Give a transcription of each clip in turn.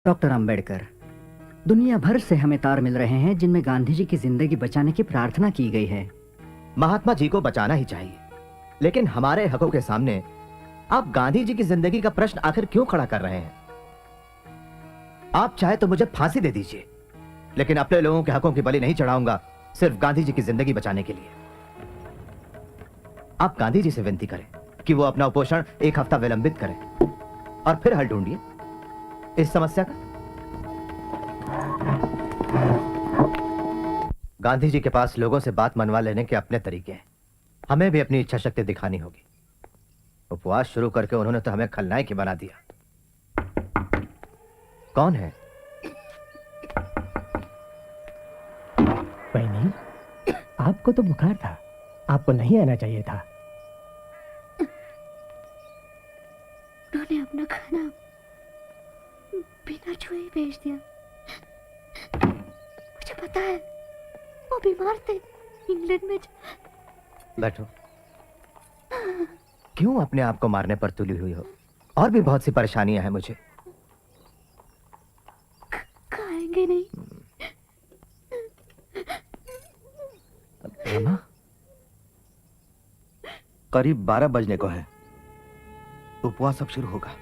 Doctor Ambedkar, दुनिया भर से हमें तार मिल रहे हैं जिनमें गांधी जी की जिंदगी बचाने की प्रार्थना की गई है। महात्मा जी को बचाना ही चाहिए, लेकिन हमारे हकों के सामने आप गांधी जी की जिंदगी का प्रश्न आखिर क्यों खड़ा कर रहे हैं? आप चाहे तो मुझे फांसी दे दीजिए, लेकिन अपने लोगों के हकों की बलि नहीं चढ़ाऊंगा सिर्फ गांधी जी की जिंदगी बचाने के लिए। आप गांधी जी से विनती करें कि वो अपना उपोषण एक हफ्ता विलंबित करें और फिर हल ढूंढिए इस समस्या का। गांधी जी के पास लोगों से बात मनवा लेने के अपने तरीके हैं, हमें भी अपनी इच्छा शक्ति दिखानी होगी। उपवास शुरू करके उन्होंने तो हमें खलनायक ही बना दिया। कौन है? बहनी, आपको तो बुखार था, आपको नहीं आना चाहिए था। उन्होंने अपना खाना बिना छुए भेज दिया। मुझे पता है, वो बीमार थे इंग्लैंड में। बैठो। क्यों अपने आप को मारने पर तुली हुई हो? और भी बहुत सी परेशानियां हैं मुझे। खाएंगे नहीं? रमा? करीब 12 बजने को है, उपवास अब शुरू होगा।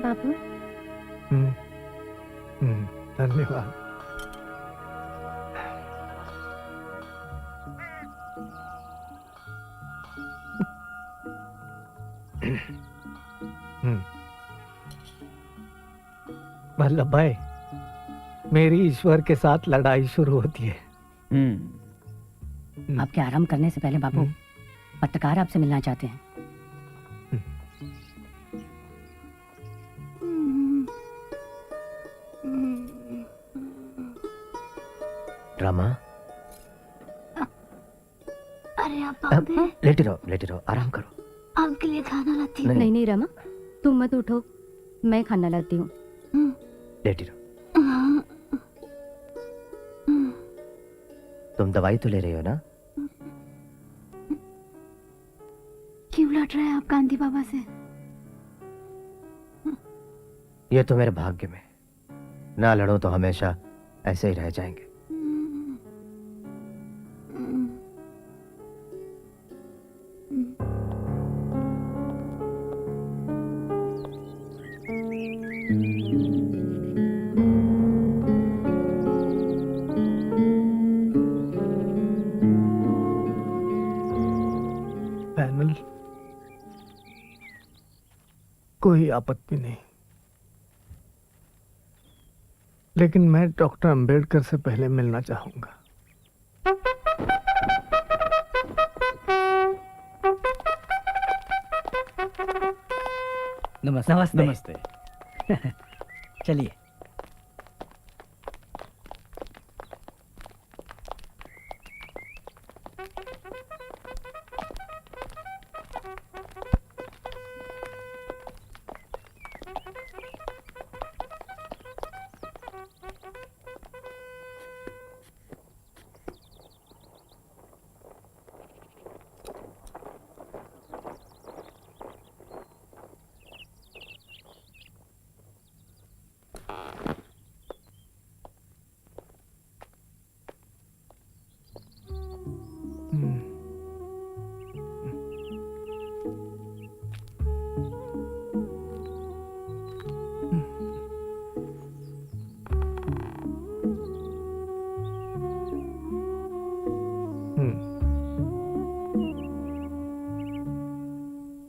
बाबू, धन्यवाद। वल्लभ भाई, मेरी ईश्वर के साथ लड़ाई शुरू होती है। आपके आराम करने से पहले बाबू, पत्रकार आपसे मिलना चाहते हैं। रमा, अरे आप बाबू, लेटे रहो, आराम करो। आपके लिए खाना लाती हूँ। नहीं नहीं रमा, तुम मत उठो, मैं खाना लाती हूँ। लेटी रहो। तुम दवाई तो ले रही हो ना? क्यों लड़ रहे हैं आप गांधी बाबा से? ये तो मेरे भाग्य में, ना लड़ो तो हमेशा ऐसे ही रह जाएंगे। पैनल, कोई आपत्ति नहीं, लेकिन मैं डॉक्टर अंबेडकर से पहले मिलना चाहूंगा। नमस्ते। नमस्ते। चलिए।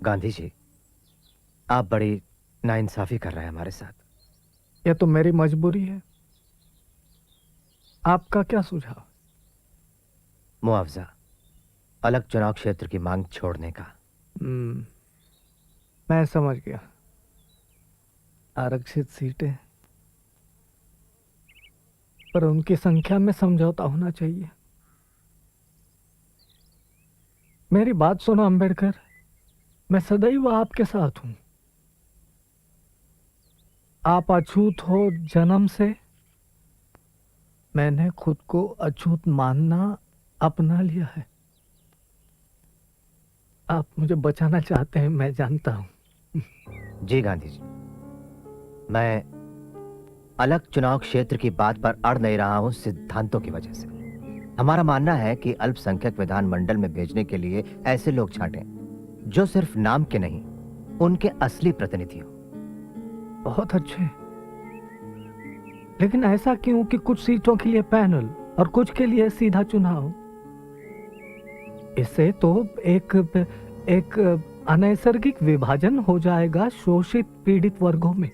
गांधी जी, आप बड़ी नाइंसाफी कर रहे हैं हमारे साथ। यह तो मेरी मजबूरी है। आपका क्या सुझाव? मुआवजा, अलग चुनाव क्षेत्र की मांग छोड़ने का। मैं समझ गया। आरक्षित सीटें, पर उनकी संख्या में समझौता होना चाहिए। मेरी बात सुनो अंबेडकर, मैं सदैव आपके साथ हूं। आप अछूत हो जन्म से, मैंने खुद को अछूत मानना अपना लिया है। आप मुझे बचाना चाहते हैं, मैं जानता हूँ। जी गांधी जी, मैं अलग चुनाव क्षेत्र की बात पर अड़ नहीं रहा हूं सिद्धांतों की वजह से। हमारा मानना है कि अल्पसंख्यक विधानमंडल में भेजने के लिए ऐसे लोग छांटें जो सिर्फ नाम के नहीं, उनके असली प्रतिनिधि हो। बहुत अच्छे, लेकिन ऐसा क्यों कि कुछ सीटों के लिए पैनल और कुछ के लिए सीधा चुनाव? इससे तो एक अनैसर्गिक विभाजन हो जाएगा शोषित पीड़ित वर्गों में,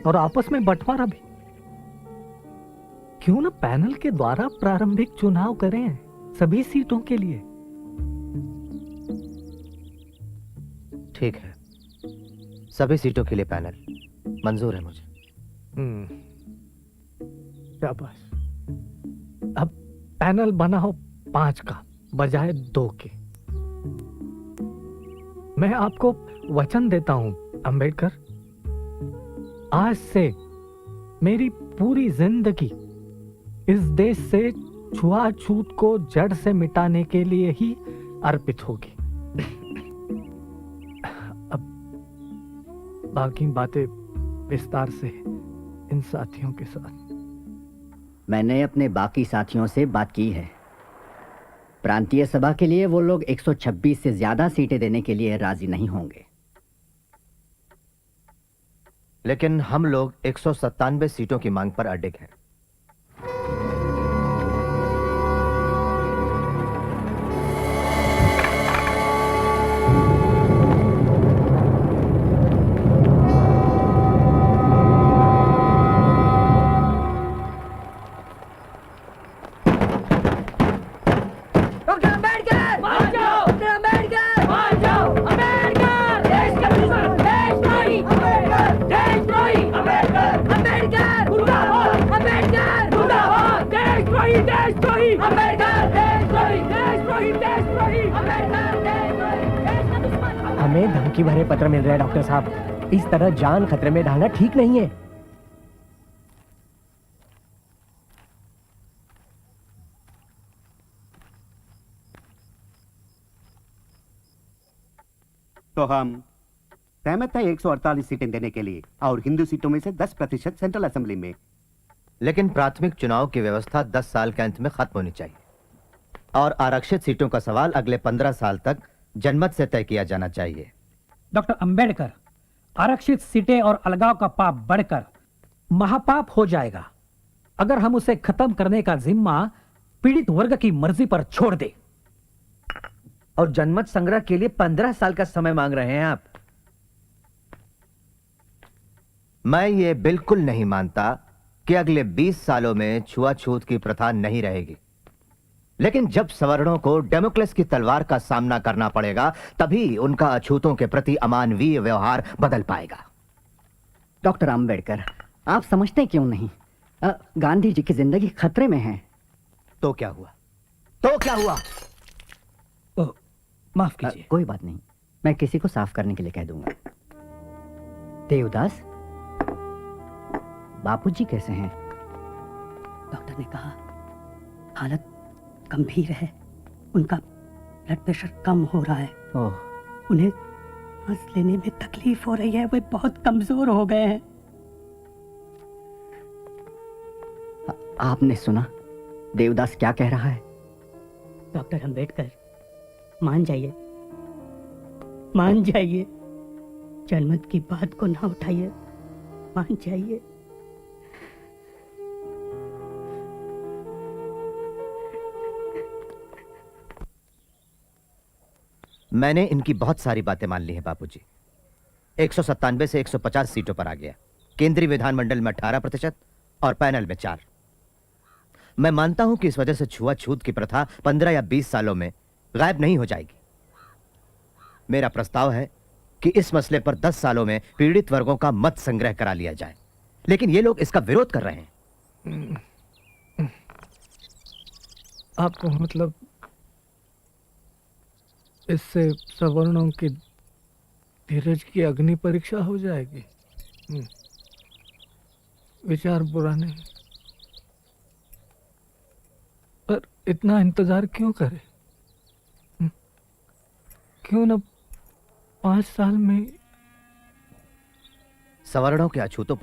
और आपस में बंटवारा भी। क्यों ना पैनल के द्वारा प्रारंभिक चुनाव करें सभी सीटों के लिए? ठीक है, सभी सीटों के लिए पैनल मंजूर है मुझे। शाबाश। अब पैनल बनाओ 5 का बजाय 2 के। मैं आपको वचन देता हूं अंबेडकर, आज से मेरी पूरी जिंदगी इस देश से छुआछूत को जड़ से मिटाने के लिए ही अर्पित होगी। अब बाकी बातें विस्तार से इन साथियों के साथ। मैंने अपने बाकी साथियों से बात की है। प्रांतीय सभा के लिए वो लोग 126 से ज्यादा सीटें देने के लिए राजी नहीं होंगे। लेकिन हम लोग 197 सीटों की मांग पर अडिग हैं। हमें धमकी भरे पत्र मिल रहे हैं डॉक्टर साहब। इस तरह जान खतरे में डालना ठीक नहीं है। तो हम सहमत है 148 सीटें देने के लिए, और हिंदू सीटों में से 10% सेंट्रल असेंबली में। लेकिन प्राथमिक चुनाव की व्यवस्था 10 साल के अंत में खत्म होनी चाहिए, और आरक्षित सीटों का सवाल अगले 15 साल तक जनमत से तय किया जाना चाहिए। डॉक्टर अंबेडकर, आरक्षित सीटें और अलगाव का पाप बढ़कर महापाप हो जाएगा अगर हम उसे खत्म करने का जिम्मा पीड़ित वर्ग की मर्जी पर छोड़ दे। और जनमत संग्रह के लिए 15 साल का समय मांग रहे हैं आप। मैं ये बिल्कुल नहीं मानता कि अगले 20 सालों में छुआछूत की प्रथा नहीं रहेगी, लेकिन जब सवर्णों को डेमोक्रेसी की तलवार का सामना करना पड़ेगा, तभी उनका अछूतों के प्रति अमानवीय व्यवहार बदल पाएगा। डॉक्टर अंबेडकर, आप समझते क्यों नहीं? गांधी जी की जिंदगी खतरे में है। तो क्या हुआ? तो क्या हुआ? माफ कीजिए। कोई बात नहीं, मैं किसी को साफ करने के लिए कह दूंगा। देवदास, बापूजी कैसे हैं? डॉक्टर ने कहा हालत गंभीर है, उनका ब्लड प्रेशर कम हो रहा है। ओह, उन्हें सांस लेने में तकलीफ हो रही है, वे बहुत कमजोर हो गए हैं। आपने सुना देवदास क्या कह रहा है? डॉक्टर अंबेडकर, मान जाइए, मान जाइए, जनमत की बात को ना उठाइए, मान जाइए। मैंने इनकी बहुत सारी बातें मान ली हैं बापूजी। 197 से 150 सीटों पर आ गया। केंद्रीय विधानमंडल में 18% और पैनल में 4। मैं मानता हूं कि इस वजह से छुआछूत की प्रथा 15 या 20 सालों में गायब नहीं हो जाएगी। मेरा प्रस्ताव है कि इस मसले पर 10 सालों में पीड़ित वर्गों का मत संग्रह करा लिया जाए, लेकिन ये लोग इसका विरोध कर रहे हैं। आपको मतलब इससे सवर्णों की धीरज की अग्नि परीक्षा हो जाएगी? विचार बुरा नहीं, पर इतना इंतजार क्यों करें? क्यों न 5 साल में सवर्णों के अछूतों